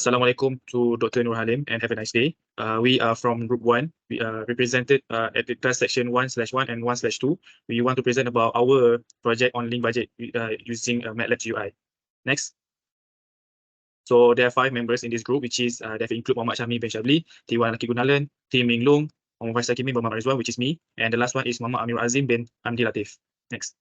Assalamualaikum to Dr. Nur Halim and have a nice day. We are from Group 1. We are represented at the class section 1/1 and 1/2. We want to present about our project on link budget using Matlab GUI. Next. So there are 5 members in this group, which is they include Muhammad SYAHMI bin SHEBLI, T1 GUNALAN, T MING LOONG, Muhammad HAKIMI bin REDZUAN, which is me, and the last one is Muhammad AZIM bin LATEF. Next.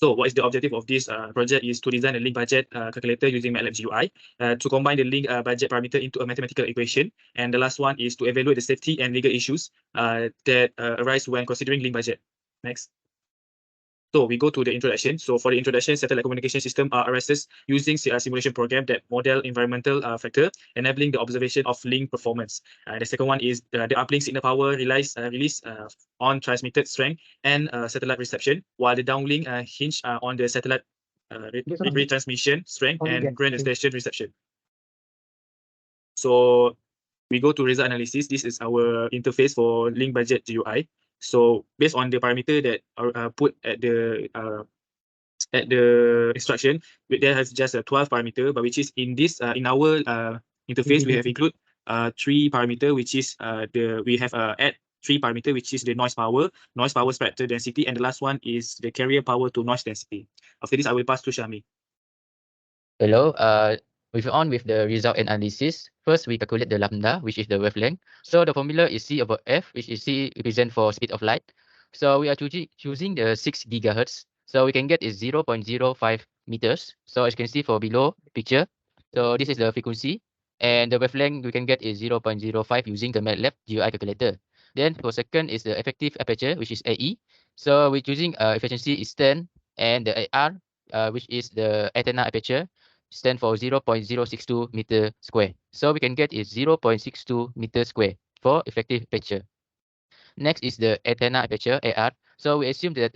So what is the objective of this project is to design a link budget calculator using Matlab GUI to combine the link budget parameter into a mathematical equation. And the last one is to evaluate the safety and legal issues that arise when considering link budget. Next. So we go to the introduction. So for the introduction, satellite communication system are RSS using a simulation program that model environmental factor, enabling the observation of link performance. The second one is the uplink signal power release on transmitted strength and satellite reception, while the downlink hinge on the satellite retransmission strength and ground station reception. So we go to result analysis. This is our interface for link budget GUI. So based on the parameter that are put at the instruction, there has just a 12 parameter, but which is in this in our interface we have include 3 parameter, which is we have add 3 parameter, which is the noise power spectral density, and the last one is the carrier power to noise density. After this, I will pass to SYAHMI. Hello, we're on with the result analysis. First, we calculate the lambda, which is the wavelength. So the formula is C over F, which is C represent for speed of light. So we are choosing the 6 gigahertz. So we can get is 0.05 meters. So as you can see for below picture, so this is the frequency, and the wavelength we can get is 0.05 using the Matlab GUI calculator. Then for second is the effective aperture, which is AE. So we're choosing efficiency is 10, and the AR, which is the antenna aperture, stand for 0.062 meter square. So we can get is 0.62 meter square for effective aperture. Next is the antenna aperture, AR. So we assume that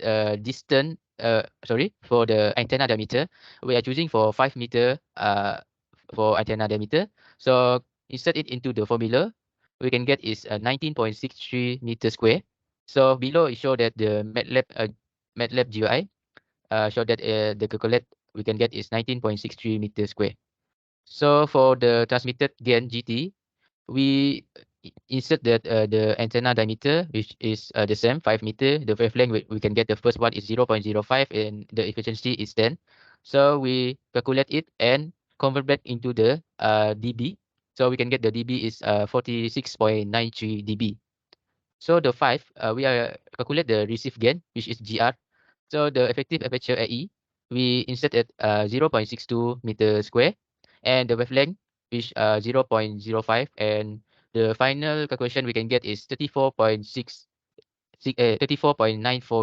for the antenna diameter, we are choosing for 5 meter for antenna diameter. So insert it into the formula, we can get is 19.63 meter square. So below it show that the Matlab GUI show that the calculate we can get is 19.63 meter square. So for the transmitted gain GT, we insert that the antenna diameter, which is the same 5 meter. The wavelength we can get the first one is 0.05 and the efficiency is 10. So we calculate it and convert back into the dB. So we can get the dB is 46.93 dB. So the 5 we are calculate the receive gain, which is GR. So the effective aperture AE, we insert at 0.62 meter square, and the wavelength which 0.05, and the final calculation we can get is 34.94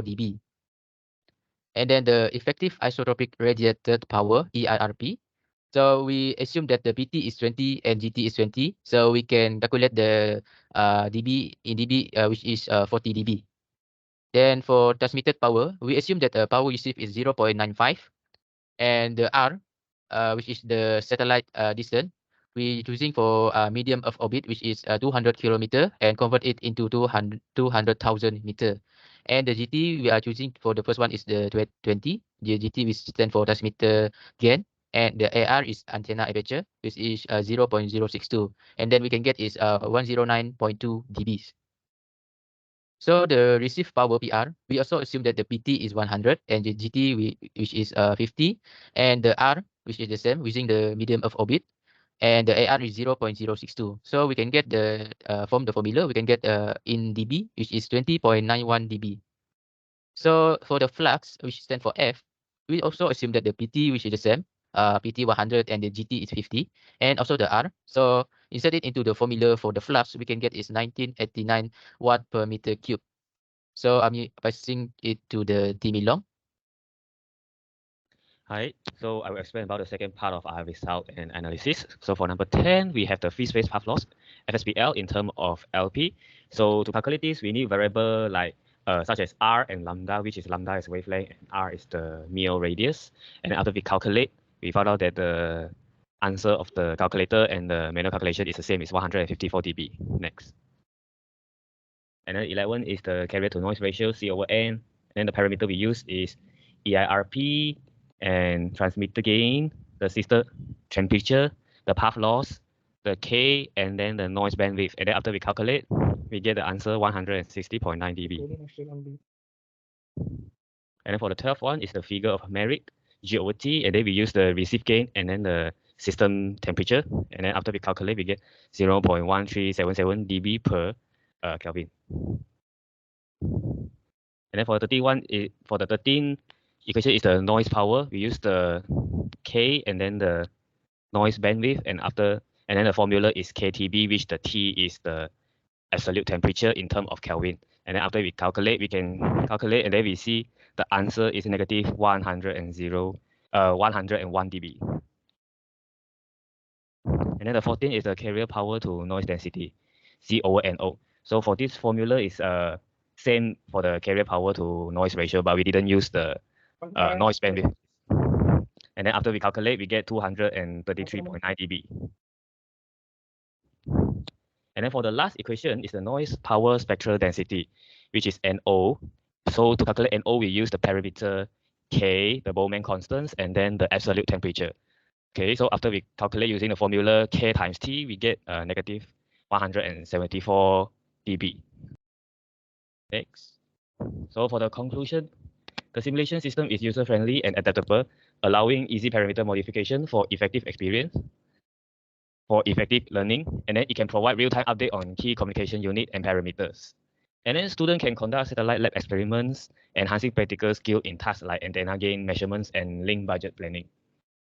dB. And then the effective isotropic radiated power, EIRP. So we assume that the PT is 20 and GT is 20. So we can calculate the dB in dB, which is 40 dB. Then for transmitted power, we assume that the power received is 0.95, and the R, which is the satellite distance, we choosing for medium of orbit, which is 200 kilometer, and convert it into 200,000 meter. And the GT we are choosing for the first one is the 20. The GT which stand for transmitter gain, and the AR is antenna aperture, which is 0.062, and then we can get is 109.2 dBs. So the receive power PR, we also assume that the PT is 100 and the GT which is 50, and the R, which is the same using the medium of orbit, and the AR is 0.062. So we can get the from the formula we can get in dB, which is 20.91 dB. So for the flux, which stands for F, we also assume that the PT, which is the same, PT 100 and the GT is 50, and also the R. So insert it into the formula for the flux, we can get is 1989 watt per meter cube. So I'm passing it to the Timmy Long. Hi, so I will explain about the second part of our result and analysis. So for number 10, we have the free space path loss, FSPL, in terms of LP. So to calculate this, we need variable like such as R and lambda, which is lambda is wavelength and R is the Mio radius. And then after we calculate, we found out that the answer of the calculator and the manual calculation is the same, it's 154 dB. Next. And then 11 is the carrier to noise ratio, C over N. And then the parameter we use is EIRP and transmitter gain, the sister temperature, the path loss, the K, and then the noise bandwidth. And then after we calculate, we get the answer 160.9 dB. And then for the 12th one is the figure of merit, G over T, and then we use the receive gain and then the system temperature. And then after we calculate, we get 0.1377 dB per Kelvin. And then for the 13 equation is the noise power. We use the K and then the noise bandwidth, and then the formula is KTB, which the T is the absolute temperature in terms of Kelvin. And then after we calculate, we can calculate, and then we see the answer is negative 101 dB. And then the 14 is the carrier power to noise density, C over NO. So for this formula is same for the carrier power to noise ratio, but we didn't use the noise bandwidth. And then after we calculate, we get 233.9 dB. And then for the last equation is the noise power spectral density, which is NO. So to calculate NO, we use the parameter K, the Bowman constants, and then the absolute temperature. Okay, so after we calculate using the formula K times T, we get negative 174 dB. Next. So for the conclusion, the simulation system is user-friendly and adaptable, allowing easy parameter modification for effective experience, for effective learning, and then it can provide real-time update on key communication unit and parameters. And then students can conduct satellite lab experiments, enhancing practical skill in tasks like antenna gain measurements and link budget planning.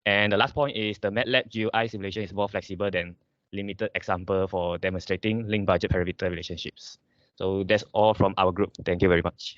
And the last point is the Matlab GUI simulation is more flexible than limited example for demonstrating link budget parameter relationships. So that's all from our group. Thank you very much.